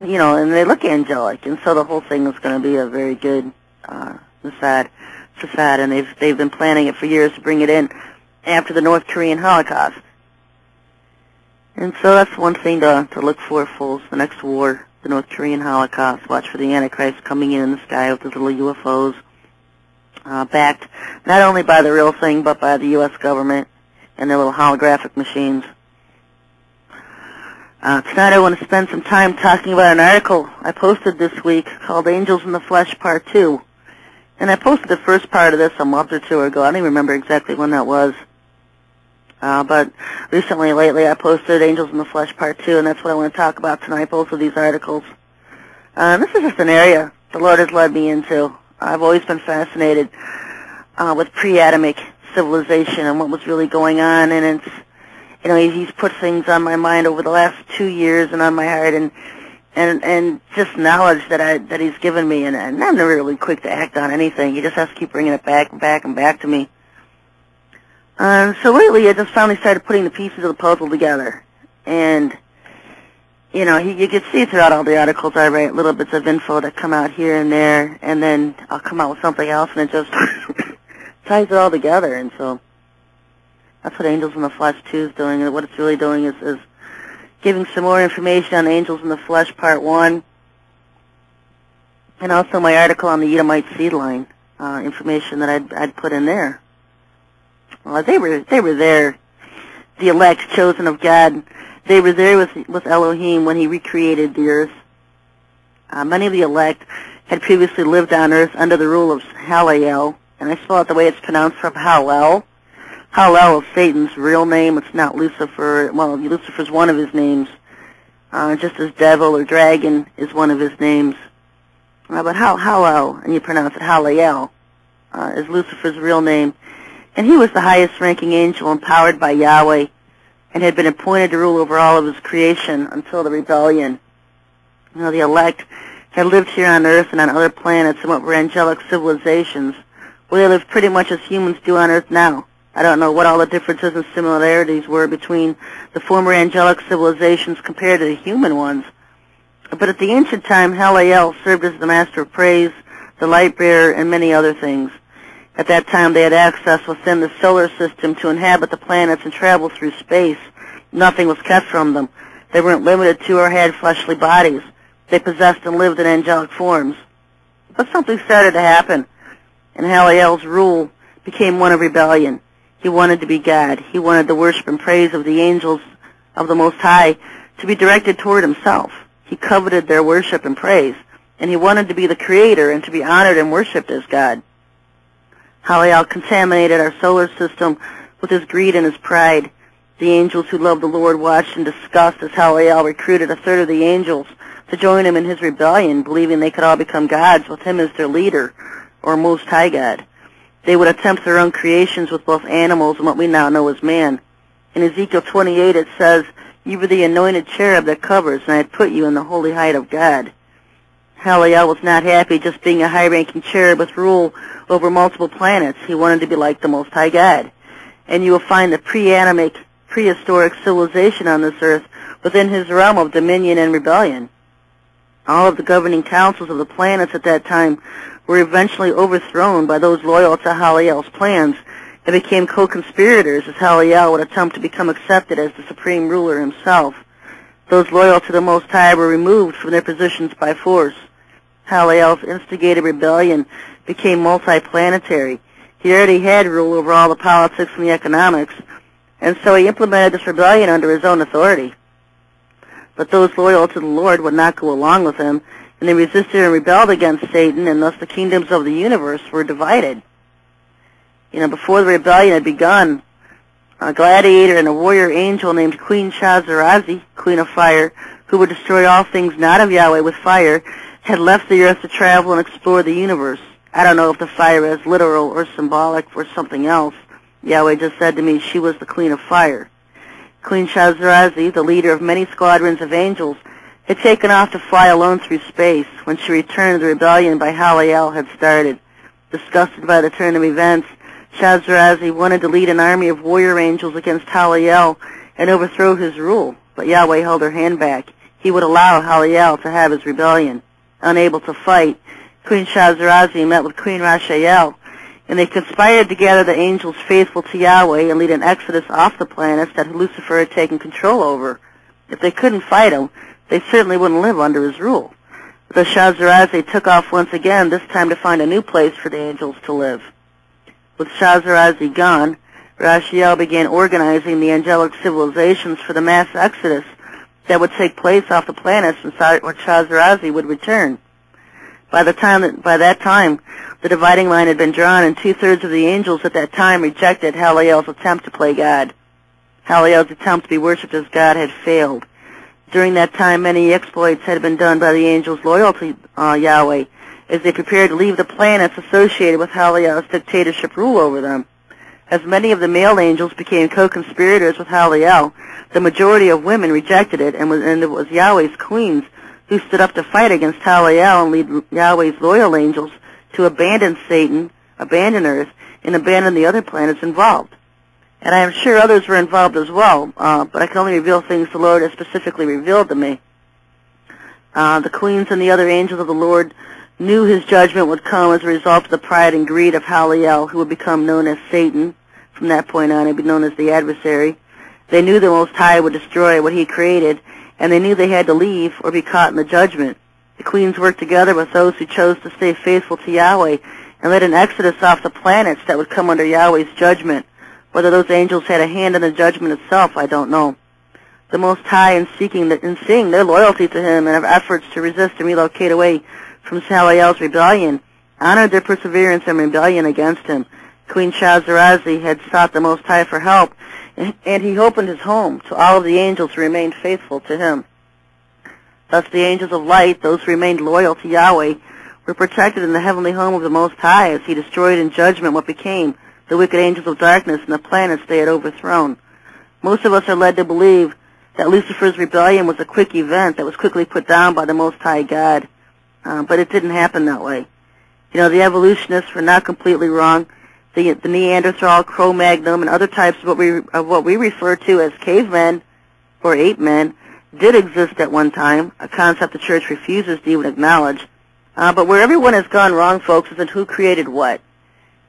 and they look angelic, and so the whole thing is going to be a very good facade, and they've been planning it for years to bring it in after the North Korean Holocaust. And so that's one thing to look for, fools, the next war, the North Korean Holocaust. Watch for the Antichrist coming in the sky with his little UFOs, backed not only by the real thing, but by the U.S. government and their little holographic machines. Tonight I want to spend some time talking about an article I posted this week called Angels in the Flesh Part 2. And I posted the first part of this a month or two ago. I don't even remember exactly when that was. But lately, I posted Angels in the Flesh Part 2, and that's what I want to talk about tonight, both of these articles. This is just an area the Lord has led me into. I've always been fascinated with pre-Adamic civilization and what was really going on, and it's, He's put things on my mind over the last 2 years and on my heart, and just knowledge that He's given me, and I'm never really quick to act on anything. He just has to keep bringing it back and back and back to me. So lately, I just finally started putting the pieces of the puzzle together, and you can see throughout all the articles I write little bits of info that come out here and there, and then I'll come out with something else, and it just ties it all together. And so that's what Angels in the Flesh 2 is doing, and what it's really doing is giving some more information on Angels in the Flesh Part 1, and also my article on the Edomite seed line, information that I'd put in there. Well, they were there, the elect, chosen of God. They were there with Elohim when He recreated the earth. Many of the elect had previously lived on earth under the rule of Hallel, and I spell it the way it's pronounced from Hallel. Hallel is Satan's real name. It's not Lucifer. Well, Lucifer's one of his names, just as devil or dragon is one of his names. But Hallel, and you pronounce it Hallel, is Lucifer's real name. And he was the highest-ranking angel empowered by Yahweh and had been appointed to rule over all of His creation until the rebellion. The elect had lived here on earth and on other planets and what were angelic civilizations. Well, they lived pretty much as humans do on earth now. I don't know what all the differences and similarities were between the former angelic civilizations compared to the human ones. But at the ancient time, Hallel served as the master of praise, the light bearer, and many other things. At that time, they had access within the solar system to inhabit the planets and travel through space. Nothing was kept from them. They weren't limited to or had fleshly bodies. They possessed and lived in angelic forms. But something started to happen, and Hallel's rule became one of rebellion. He wanted to be God. He wanted the worship and praise of the angels of the Most High to be directed toward Himself. He coveted their worship and praise, and he wanted to be the Creator and to be honored and worshipped as God. Hallel contaminated our solar system with his greed and his pride. The angels who loved the Lord watched in disgust as Hallel recruited a third of the angels to join him in his rebellion, believing they could all become gods with him as their leader, or Most High God. They would attempt their own creations with both animals and what we now know as man. In Ezekiel 28 it says, "You were the anointed cherub that covers, and I had put you in the holy height of God." Hallel was not happy just being a high-ranking cherub with rule over multiple planets. He wanted to be like the Most High God. And you will find the pre-Adamic, prehistoric civilization on this earth within his realm of dominion and rebellion. All of the governing councils of the planets at that time were eventually overthrown by those loyal to Hallel's plans and became co-conspirators as Hallel would attempt to become accepted as the supreme ruler himself. Those loyal to the Most High were removed from their positions by force. Hallel's instigated rebellion became multi-planetary. He already had rule over all the politics and the economics, and so he implemented this rebellion under his own authority. But those loyal to the Lord would not go along with him, and they resisted and rebelled against Satan, and thus the kingdoms of the universe were divided. Before the rebellion had begun, a gladiator and a warrior angel named Queen Shazarazi, Queen of Fire, who would destroy all things not of Yahweh with fire, had left the earth to travel and explore the universe. I don't know if the fire is literal or symbolic for something else. Yahweh just said to me she was the Queen of Fire. Queen Shazarazi, the leader of many squadrons of angels, had taken off to fly alone through space. When she returned, the rebellion by Hallel had started. Disgusted by the turn of events, Shazarazi wanted to lead an army of warrior angels against Hallel and overthrow his rule, but Yahweh held her hand back. he would allow Haliel to have his rebellion. Unable to fight, Queen Shazarazi met with Queen Rashael, and they conspired to gather the angels faithful to Yahweh and lead an exodus off the planets that Lucifer had taken control over. If they couldn't fight him, they certainly wouldn't live under his rule. The Shazarazi took off once again, this time to find a new place for the angels to live. With Shazarazi gone, Rashael began organizing the angelic civilizations for the mass exodus that would take place off the planets and where Shazarazi would return. By that time, the dividing line had been drawn, and 2/3 of the angels at that time rejected Haliel's attempt to play God. Haliel's attempt to be worshipped as God had failed. During that time, many exploits had been done by the angels loyal to Yahweh, as they prepared to leave the planets associated with Haliel's dictatorship rule over them. As many of the male angels became co-conspirators with Haliel, the majority of women rejected it, and it was Yahweh's queens who stood up to fight against Haliel and lead Yahweh's loyal angels to abandon Satan, abandon Earth, and abandon the other planets involved. And I am sure others were involved as well, but I can only reveal things the Lord has specifically revealed to me. The queens and the other angels of the Lord knew his judgment would come as a result of the pride and greed of Haliel, who would become known as Satan. From that point on, he'd be known as the adversary. They knew the Most High would destroy what he created, and they knew they had to leave or be caught in the judgment. The queens worked together with those who chose to stay faithful to Yahweh and led an exodus off the planets that would come under Yahweh's judgment. Whether those angels had a hand in the judgment itself, I don't know. The Most High, in seeing their loyalty to him and efforts to resist and relocate away from Haliel's rebellion, honored their perseverance and rebellion against him. Queen Shazarazi had sought the Most High for help, and he opened his home to all of the angels who remained faithful to him. Thus the angels of light, those who remained loyal to Yahweh, were protected in the heavenly home of the Most High as he destroyed in judgment what became the wicked angels of darkness and the planets they had overthrown. Most of us are led to believe that Lucifer's rebellion was a quick event that was quickly put down by the Most High God, but it didn't happen that way. You know, the evolutionists were not completely wrong. The Neanderthal, Cro-Magnon, and other types of what we refer to as cavemen or ape men did exist at one time, a concept the church refuses to even acknowledge. But where everyone has gone wrong, folks, is in who created what.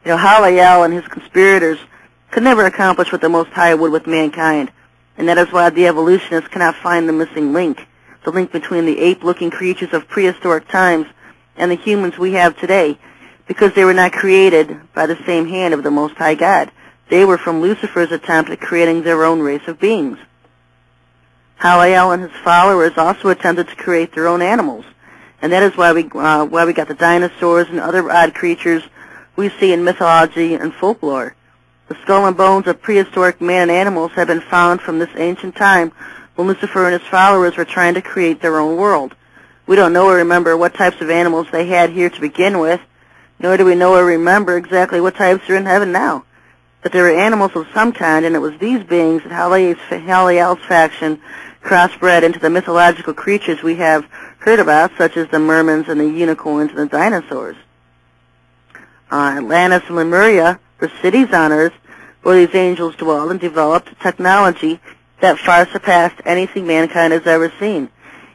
You know, Haliel and his conspirators could never accomplish what the Most High would with mankind, and that is why the evolutionists cannot find the missing link, the link between the ape-looking creatures of prehistoric times and the humans we have today, because they were not created by the same hand of the Most High God. They were from Lucifer's attempt at creating their own race of beings. Haliel and his followers also attempted to create their own animals, and that is why we got the dinosaurs and other odd creatures we see in mythology and folklore. The skull and bones of prehistoric man and animals have been found from this ancient time when Lucifer and his followers were trying to create their own world. We don't know or remember what types of animals they had here to begin with, nor do we know or remember exactly what types are in heaven now. But there were animals of some kind, and it was these beings that Haliel's faction crossbred into the mythological creatures we have heard about, such as the mermans and the unicorns and the dinosaurs. Atlantis and Lemuria were cities on Earth where these angels dwelled and developed technology that far surpassed anything mankind has ever seen.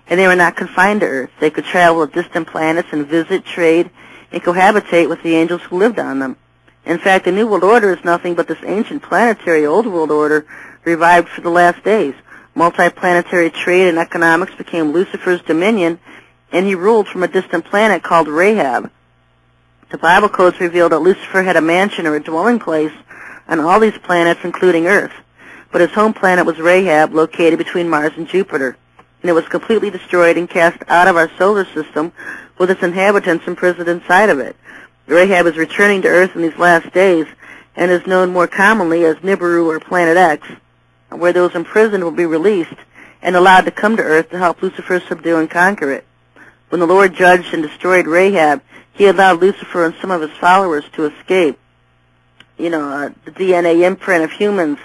And they were not confined to Earth. They could travel to distant planets and visit, trade, and cohabitate with the angels who lived on them. In fact, the New World Order is nothing but this ancient planetary Old World Order revived for the last days. Multiplanetary trade and economics became Lucifer's dominion, and he ruled from a distant planet called Rahab. The Bible codes reveal that Lucifer had a mansion or a dwelling place on all these planets, including Earth. But his home planet was Rahab, located between Mars and Jupiter. And it was completely destroyed and cast out of our solar system with its inhabitants imprisoned inside of it. Rahab is returning to Earth in these last days and is known more commonly as Nibiru or Planet X, where those imprisoned will be released and allowed to come to Earth to help Lucifer subdue and conquer it. When the Lord judged and destroyed Rahab, he allowed Lucifer and some of his followers to escape. You know, the DNA imprint of humans